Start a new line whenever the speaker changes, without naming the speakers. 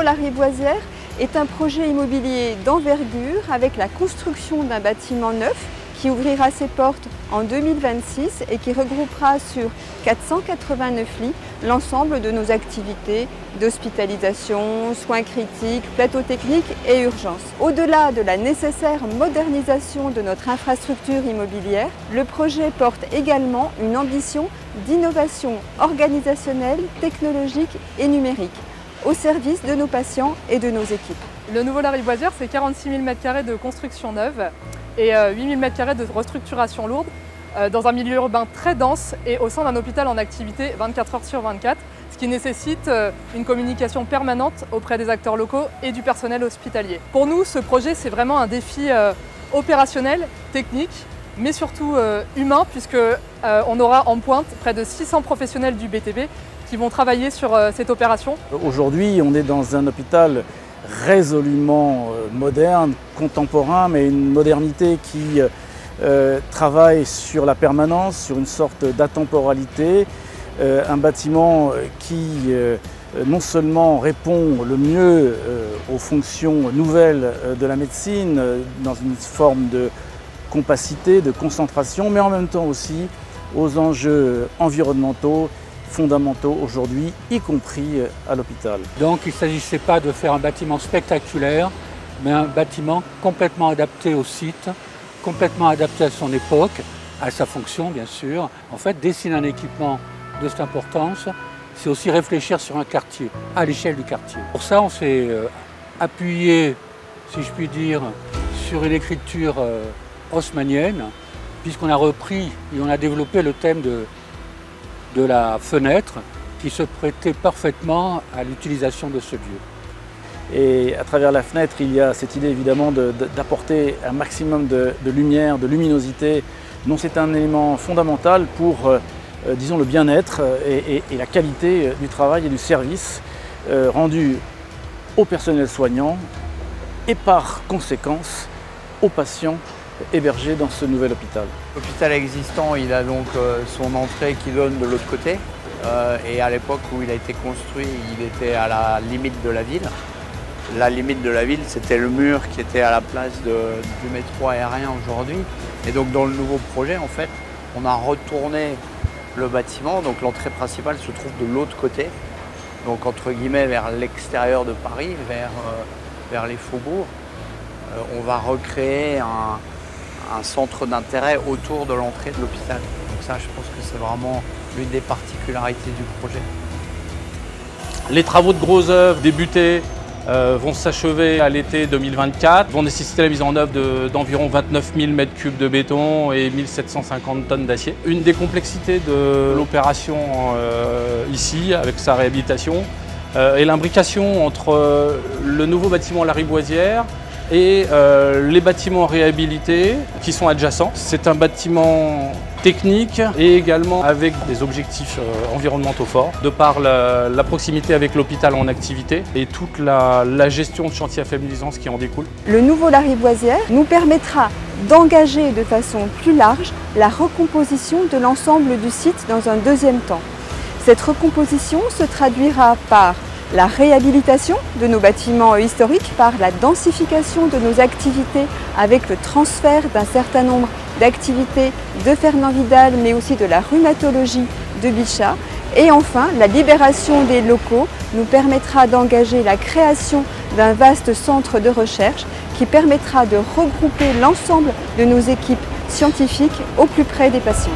Lariboisière est un projet immobilier d'envergure avec la construction d'un bâtiment neuf qui ouvrira ses portes en 2026 et qui regroupera sur 489 lits l'ensemble de nos activités d'hospitalisation, soins critiques, plateaux techniques et urgences. Au-delà de la nécessaire modernisation de notre infrastructure immobilière, le projet porte également une ambition d'innovation organisationnelle, technologique et numérique au service de nos patients et de nos équipes.
Le nouveau Lariboisière, c'est 46 000 m² de construction neuve et 8 000 m² de restructuration lourde dans un milieu urbain très dense et au sein d'un hôpital en activité 24 heures sur 24, ce qui nécessite une communication permanente auprès des acteurs locaux et du personnel hospitalier. Pour nous, ce projet, c'est vraiment un défi opérationnel, technique, mais surtout humain, puisqu'on aura en pointe près de 600 professionnels du BTP qui vont travailler sur cette opération.
Aujourd'hui, on est dans un hôpital résolument moderne, contemporain, mais une modernité qui travaille sur la permanence, sur une sorte d'atemporalité, un bâtiment qui non seulement répond le mieux aux fonctions nouvelles de la médecine, dans une forme de compacité, de concentration, mais en même temps aussi aux enjeux environnementaux fondamentaux aujourd'hui, y compris à l'hôpital.
Donc il ne s'agissait pas de faire un bâtiment spectaculaire, mais un bâtiment complètement adapté au site, complètement adapté à son époque, à sa fonction bien sûr. En fait, dessiner un équipement de cette importance, c'est aussi réfléchir sur un quartier, à l'échelle du quartier. Pour ça, on s'est appuyé, si je puis dire, sur une écriture haussmannienne, puisqu'on a repris et on a développé le thème de la fenêtre qui se prêtait parfaitement à l'utilisation de ce lieu.
Et à travers la fenêtre, il y a cette idée évidemment d'apporter un maximum de lumière, de luminosité, dont c'est un élément fondamental pour, disons, le bien-être et la qualité du travail et du service rendu au personnel soignant et par conséquence aux patients hébergé dans ce nouvel hôpital.
L'hôpital existant, il a donc son entrée qui donne de l'autre côté. Et à l'époque où il a été construit, il était à la limite de la ville. La limite de la ville, c'était le mur qui était à la place du métro aérien aujourd'hui. Et donc dans le nouveau projet, en fait, on a retourné le bâtiment. Donc l'entrée principale se trouve de l'autre côté. Donc entre guillemets vers l'extérieur de Paris, vers les faubourgs. On va recréer un centre d'intérêt autour de l'entrée de l'hôpital. Donc ça, je pense que c'est vraiment l'une des particularités du projet.
Les travaux de gros œuvres débutés vont s'achever à l'été 2024, vont nécessiter la mise en œuvre d'environ 29 000 m³ de béton et 1750 tonnes d'acier. Une des complexités de l'opération ici, avec sa réhabilitation, est l'imbrication entre le nouveau bâtiment Lariboisière et les bâtiments réhabilités qui sont adjacents. C'est un bâtiment technique et également avec des objectifs environnementaux forts, de par la proximité avec l'hôpital en activité et toute la gestion de chantier à faible nuisance qui en découle.
Le nouveau Lariboisière nous permettra d'engager de façon plus large la recomposition de l'ensemble du site dans un deuxième temps. Cette recomposition se traduira par la réhabilitation de nos bâtiments historiques, par la densification de nos activités avec le transfert d'un certain nombre d'activités de Fernand Vidal, mais aussi de la rhumatologie de Bichat. Et enfin, la libération des locaux nous permettra d'engager la création d'un vaste centre de recherche qui permettra de regrouper l'ensemble de nos équipes scientifiques au plus près des patients.